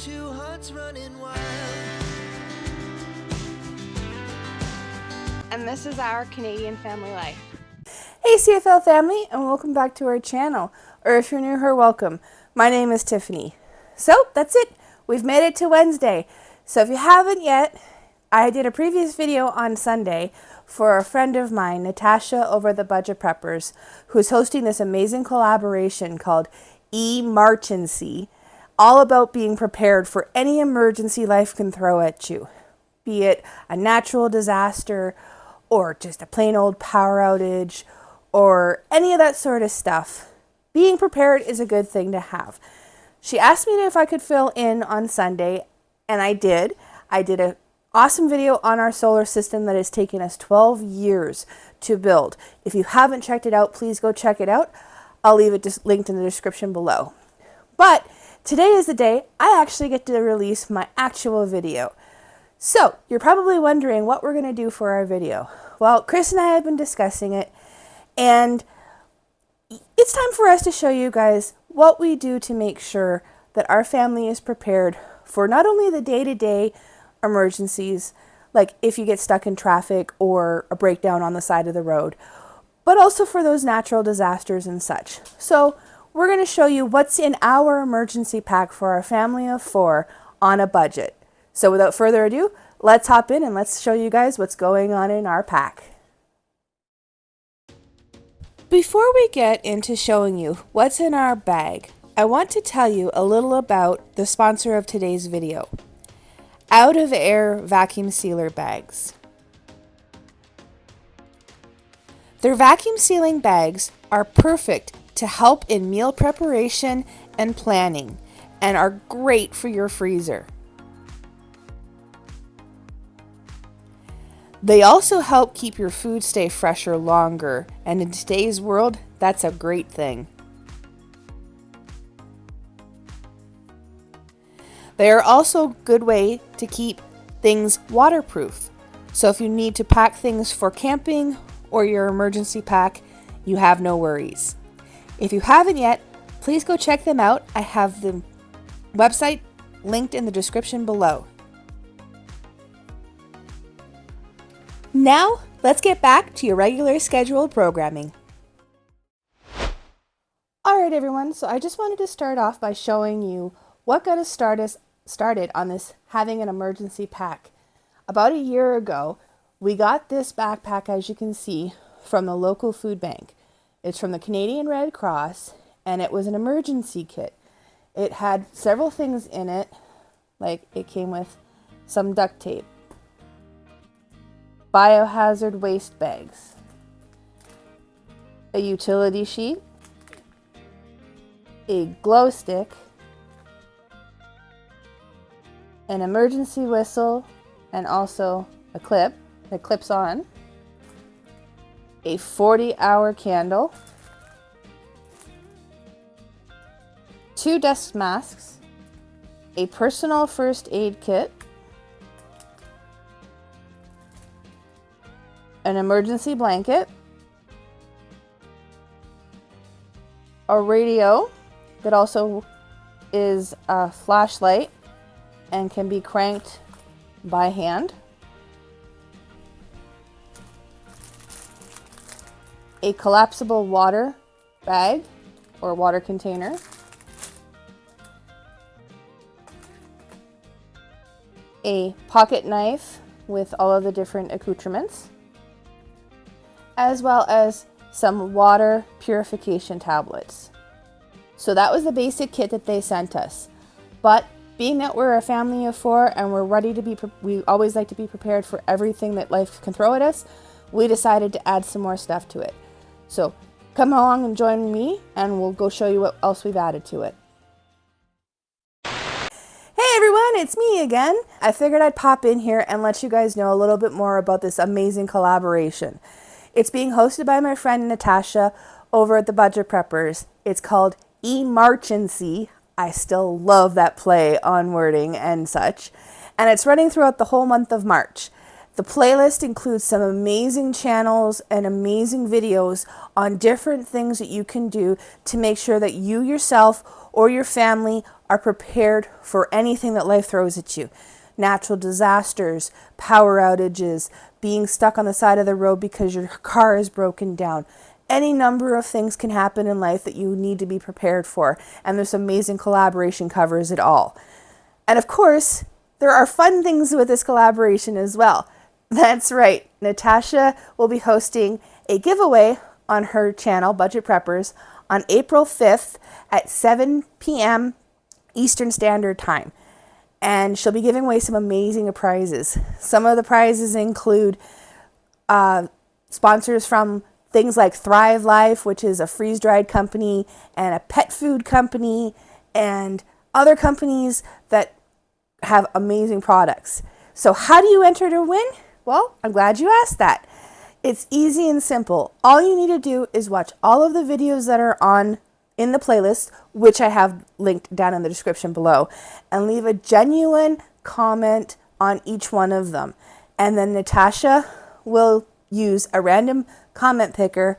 two hearts running wild. And this is our Canadian family life. Hey CFL family, and welcome back to our channel, or if you're new here, welcome. My name is Tiffany. So that's it, we've made it to Wednesday. So if you haven't yet, I did a previous video on Sunday for a friend of mine, Natasha over the Budget Preppers, who's hosting this amazing collaboration called Emarchency, all about being prepared for any emergency life can throw at you, be it a natural disaster or just a plain old power outage or any of that sort of stuff. Being prepared is a good thing to have. She asked me if I could fill in on Sunday, and I did. I did an awesome video on our solar system that has taken us 12 years to build. If you haven't checked it out, please go check it out. I'll leave it just linked in the description below. But today is the day I actually get to release my actual video. So you're probably wondering what we're going to do for our video. Well, Chris and I have been discussing it, and it's time for us to show you guys what we do to make sure that our family is prepared for not only the day-to-day emergencies, like if you get stuck in traffic or a breakdown on the side of the road, but also for those natural disasters and such. So we're going to show you what's in our emergency pack for our family of 4 on a budget. So without further ado, let's hop in and let's show you guys what's going on in our pack. Before we get into showing you what's in our bag, I want to tell you a little about the sponsor of today's video, Out of Air Vacuum Sealer Bags. Their vacuum sealing bags are perfect to help in meal preparation and planning and are great for your freezer. They also help keep your food stay fresher longer, and in today's world, that's a great thing. They are also a good way to keep things waterproof. So if you need to pack things for camping or your emergency pack, you have no worries. If you haven't yet, please go check them out. I have the website linked in the description below. Now, let's get back to your regular scheduled programming. Alright everyone, so I just wanted to start off by showing you what got us started on this having an emergency pack. About a year ago, we got this backpack, as you can see, from the local food bank. It's from the Canadian Red Cross, and it was an emergency kit. It had several things in it, like it came with some duct tape, biohazard waste bags, a utility sheet, a glow stick, an emergency whistle, and also a clip that clips on, a 40-hour candle, 2 dust masks, a personal first aid kit, an emergency blanket, a radio that also is a flashlight and can be cranked by hand, a collapsible water bag or water container, a pocket knife with all of the different accoutrements, as well as some water purification tablets. So that was the basic kit that they sent us. But being that we're a family of 4 and we're ready to be, we always like to be prepared for everything that life can throw at us, we decided to add some more stuff to it. So come along and join me and we'll go show you what else we've added to it. Hey everyone, it's me again. I figured I'd pop in here and let you guys know a little bit more about this amazing collaboration. It's being hosted by my friend Natasha over at the Budget Preppers. It's called Emarchency. I still love that play on wording and such. And it's running throughout the whole month of March. The playlist includes some amazing channels and amazing videos on different things that you can do to make sure that you yourself or your family are prepared for anything that life throws at you. Natural disasters, power outages, being stuck on the side of the road because your car is broken down. Any number of things can happen in life that you need to be prepared for, and this amazing collaboration covers it all. And of course, there are fun things with this collaboration as well. That's right, Natasha will be hosting a giveaway on her channel, Budget Preppers, on April 5th at 7 p.m. Eastern Standard Time. And she'll be giving away some amazing prizes. Some of the prizes include sponsors from things like Thrive Life, which is a freeze-dried company, and a pet food company, and other companies that have amazing products. So how do you enter to win? Well, I'm glad you asked that. It's easy and simple. All you need to do is watch all of the videos that are in the playlist, which I have linked down in the description below, and leave a genuine comment on each one of them. And then Natasha will use a random comment picker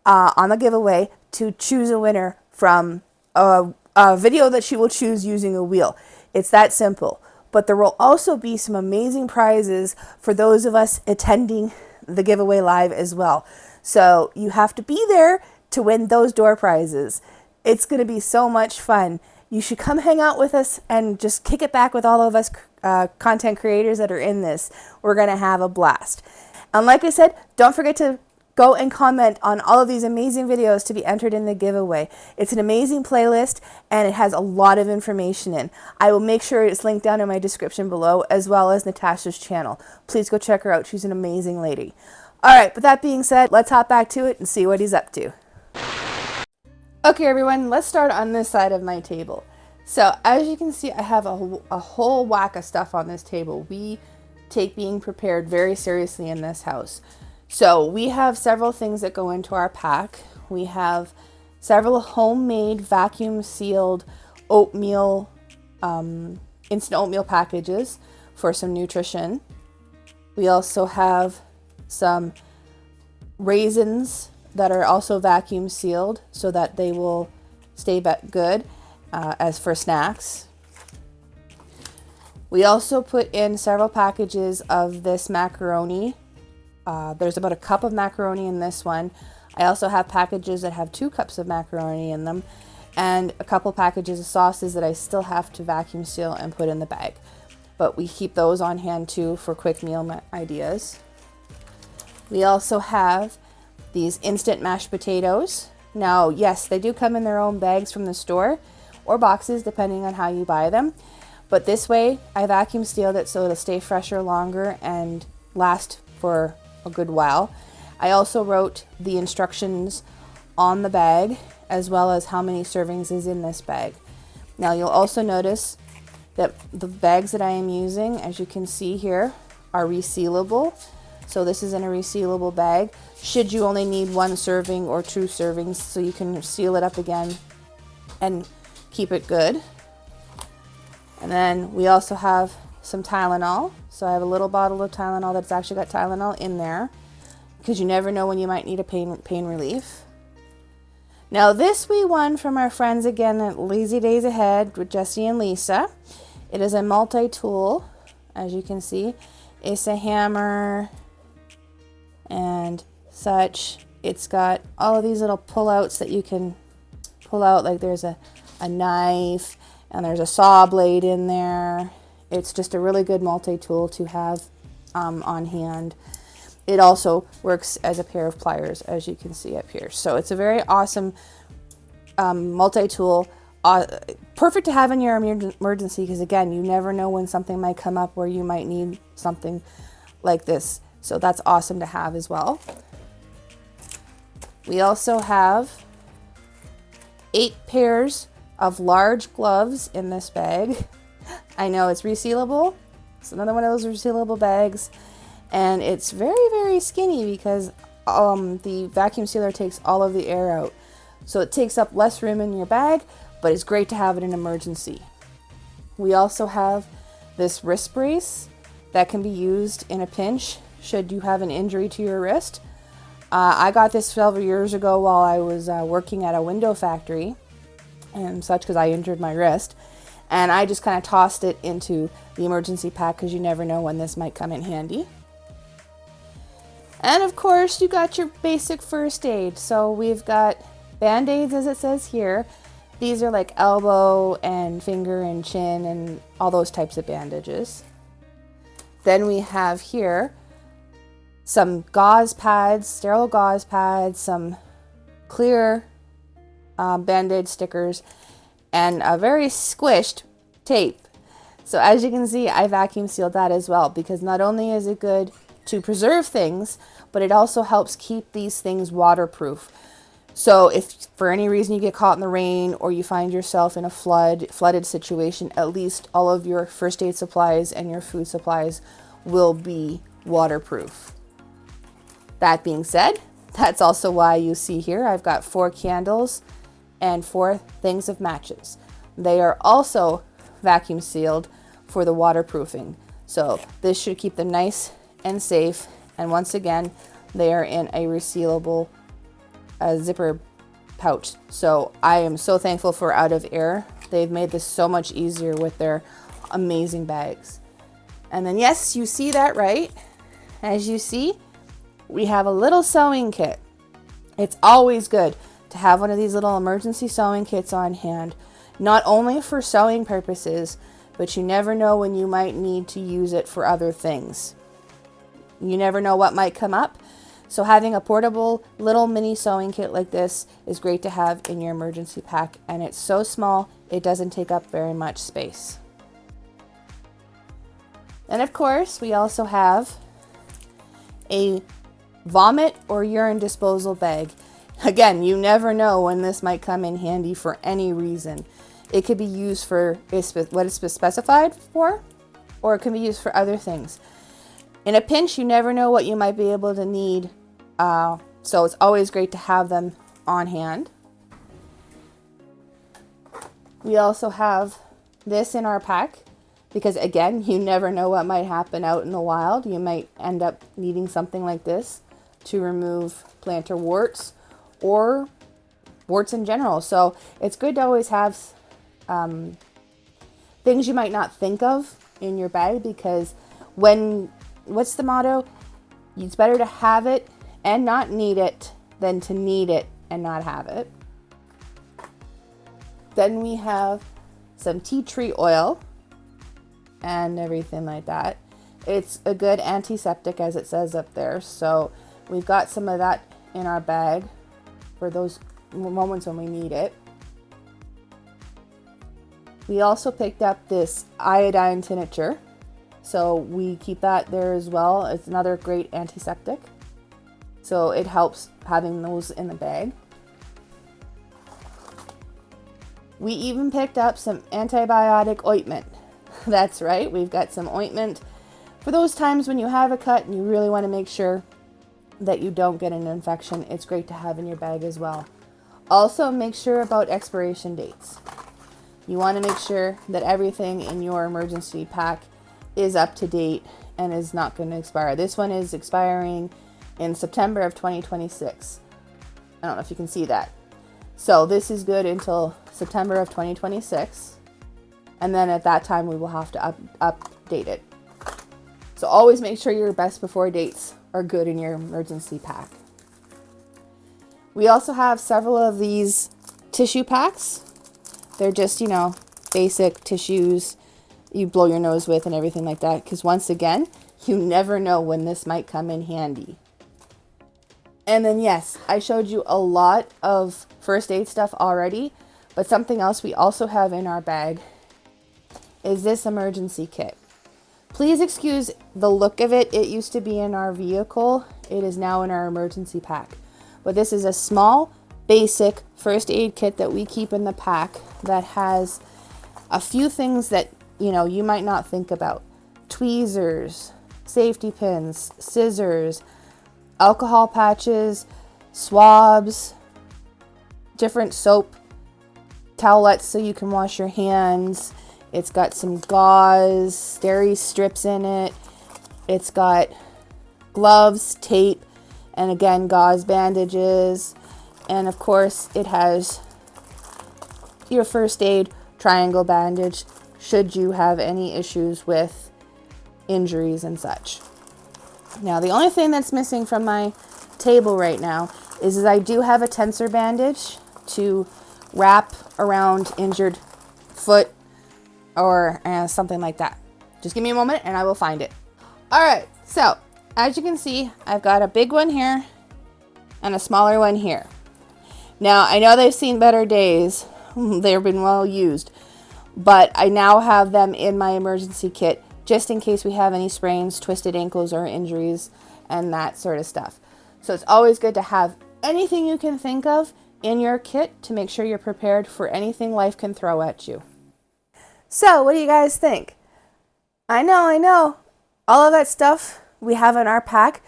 on the giveaway to choose a winner from a video that she will choose using a wheel. It's that simple. But there will also be some amazing prizes for those of us attending the giveaway live as well. So you have to be there to win those door prizes. It's going to be so much fun. You should come hang out with us and just kick it back with all of us content creators that are in this. We're going to have a blast. And like I said, don't forget to go and comment on all of these amazing videos to be entered in the giveaway. It's an amazing playlist and it has a lot of information in. I will make sure it's linked down in my description below, as well as Natasha's channel. Please go check her out. She's an amazing lady. All right, with that being said, let's hop back to it and see what he's up to. Okay, everyone, let's start on this side of my table. So as you can see, I have a whole whack of stuff on this table. We take being prepared very seriously in this house. So we have several things that go into our pack. We have several homemade vacuum sealed oatmeal, instant oatmeal packages for some nutrition. We also have some raisins that are also vacuum sealed so that they will stay good as for snacks. We also put in several packages of this macaroni. There's about a cup of macaroni in this one. I also have packages that have 2 cups of macaroni in them, and a couple packages of sauces that I still have to vacuum seal and put in the bag. But we keep those on hand too for quick meal ideas. We also have these instant mashed potatoes. Now, yes, they do come in their own bags from the store or boxes depending on how you buy them. But this way, I vacuum sealed it so it'll stay fresher longer and last for a good while. I also wrote the instructions on the bag as well as how many servings is in this bag. Now you'll also notice that the bags that I am using, as you can see here, are resealable. So this is in a resealable bag. Should you only need 1 serving or 2 servings, so you can seal it up again and keep it good. And then we also have some Tylenol. So I have a little bottle of Tylenol that's actually got Tylenol in there, because you never know when you might need a pain relief. Now this we won from our friends again at Lazy Days Ahead with Jesse and Lisa. It is a multi-tool, as you can see. It's a hammer and such. It's got all of these little pull-outs that you can pull out, like there's a knife and there's a saw blade in there. It's just a really good multi-tool to have on hand. It also works as a pair of pliers, as you can see up here. So it's a very awesome multi-tool. Perfect to have in your emergency, because again, you never know when something might come up where you might need something like this. So that's awesome to have as well. We also have 8 pairs of large gloves in this bag. I know it's resealable. It's another one of those resealable bags. And it's very, very skinny because the vacuum sealer takes all of the air out. So it takes up less room in your bag, but it's great to have it in an emergency. We also have this wrist brace that can be used in a pinch should you have an injury to your wrist. I got this several years ago while I was working at a window factory and such, because I injured my wrist. And I just kind of tossed it into the emergency pack because you never know when this might come in handy. And of course, you got your basic first aid. So we've got Band-Aids, as it says here. These are like elbow and finger and chin and all those types of bandages. Then we have here some gauze pads, sterile gauze pads, some clear Band-Aid stickers, and a very squished tape. So as you can see, I vacuum sealed that as well, because not only is it good to preserve things, but it also helps keep these things waterproof. So if for any reason you get caught in the rain or you find yourself in a flooded situation, at least all of your first aid supplies and your food supplies will be waterproof. That being said, that's also why you see here I've got 4 candles and 4 things of matches. They are also vacuum sealed for the waterproofing. So this should keep them nice and safe. And once again, they are in a resealable zipper pouch. So I am so thankful for Out of Air. They've made this so much easier with their amazing bags. And then yes, you see that right. As you see, we have a little sewing kit. It's always good to have one of these little emergency sewing kits on hand, not only for sewing purposes, but you never know when you might need to use it for other things. You never know what might come up. So having a portable little mini sewing kit like this is great to have in your emergency pack, and it's so small, it doesn't take up very much space. And of course, we also have a vomit or urine disposal bag. Again, you never know when this might come in handy for any reason. It could be used for what it's specified for, or it can be used for other things. In a pinch, you never know what you might be able to need, so it's always great to have them on hand. We also have this in our pack because, again, you never know what might happen out in the wild. You might end up needing something like this to remove plantar warts or warts in general. So it's good to always have things you might not think of in your bag, because what's the motto? It's better to have it and not need it than to need it and not have it. Then we have some tea tree oil and everything like that. It's a good antiseptic, as it says up there. So we've got some of that in our bag for those moments when we need it. We also picked up this iodine tincture. So we keep that there as well. It's another great antiseptic. So it helps having those in the bag. We even picked up some antibiotic ointment. That's right, we've got some ointment for those times when you have a cut and you really want to make sure that you don't get an infection. It's great to have in your bag as well. Also, make sure about expiration dates. You want to make sure that everything in your emergency pack is up to date and is not going to expire. This one is expiring in September of 2026. I don't know if you can see that. So this is good until September of 2026. And then at that time, we will have to update it. So always make sure your best before dates are good in your emergency pack. We also have several of these tissue packs. They're just, basic tissues you blow your nose with and everything like that. Because once again, you never know when this might come in handy. And then yes, I showed you a lot of first aid stuff already, but something else we also have in our bag is this emergency kit. Please excuse the look of it. It used to be in our vehicle. It is now in our emergency pack. But this is a small, basic first aid kit that we keep in the pack that has a few things that, you might not think about. Tweezers, safety pins, scissors, alcohol patches, swabs, different soap, towelettes so you can wash your hands. It's got some gauze, steri strips in it. It's got gloves, tape, and again, gauze bandages. And of course, it has your first aid triangle bandage should you have any issues with injuries and such. Now, the only thing that's missing from my table right now is I do have a tensor bandage to wrap around injured foot or something like that. Just give me a moment and I will find it. All right, so as you can see, I've got a big one here and a smaller one here. Now, I know they've seen better days. They've been well used, but I now have them in my emergency kit just in case we have any sprains, twisted ankles, or injuries, and that sort of stuff. So it's always good to have anything you can think of in your kit to make sure you're prepared for anything life can throw at you. So what do you guys think? I know. All of that stuff we have in our pack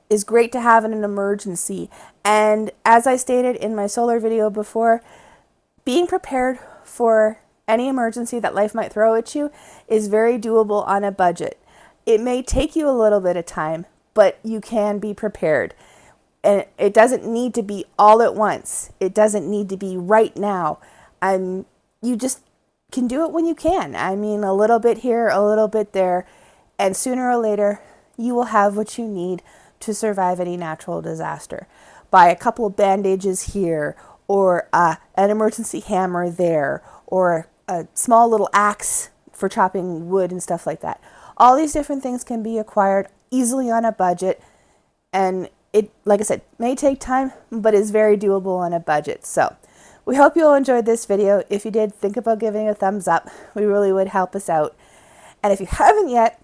is great to have in an emergency. And as I stated in my solar video before, being prepared for any emergency that life might throw at you is very doable on a budget. It may take you a little bit of time, but you can be prepared. And it doesn't need to be all at once. It doesn't need to be right now. You just can do it when you can. I mean, a little bit here, a little bit there, and sooner or later, you will have what you need to survive any natural disaster. Buy a couple of bandages here, or an emergency hammer there, or a small little axe for chopping wood and stuff like that. All these different things can be acquired easily on a budget, and it, like I said, may take time, but is very doable on a budget. So we hope you all enjoyed this video. If you did, think about giving a thumbs up. We really would help us out. And if you haven't yet,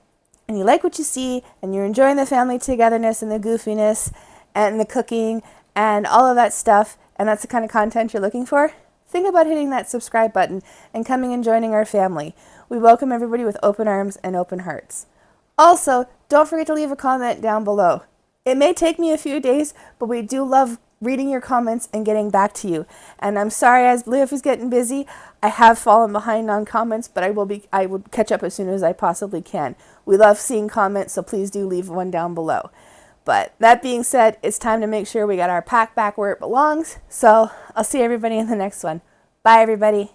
and you like what you see, and you're enjoying the family togetherness and the goofiness and the cooking and all of that stuff, and that's the kind of content you're looking for, think about hitting that subscribe button and coming and joining our family. We welcome everybody with open arms and open hearts. Also, don't forget to leave a comment down below. It may take me a few days, but we do love reading your comments and getting back to you. And I'm sorry, as life is getting busy, I have fallen behind on comments, but I will catch up as soon as I possibly can. We love seeing comments, so please do leave one down below. But that being said, it's time to make sure we got our pack back where it belongs. So I'll see everybody in the next one. Bye, everybody.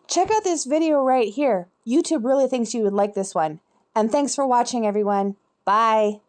Check out this video right here. YouTube really thinks you would like this one. And thanks for watching, everyone. Bye.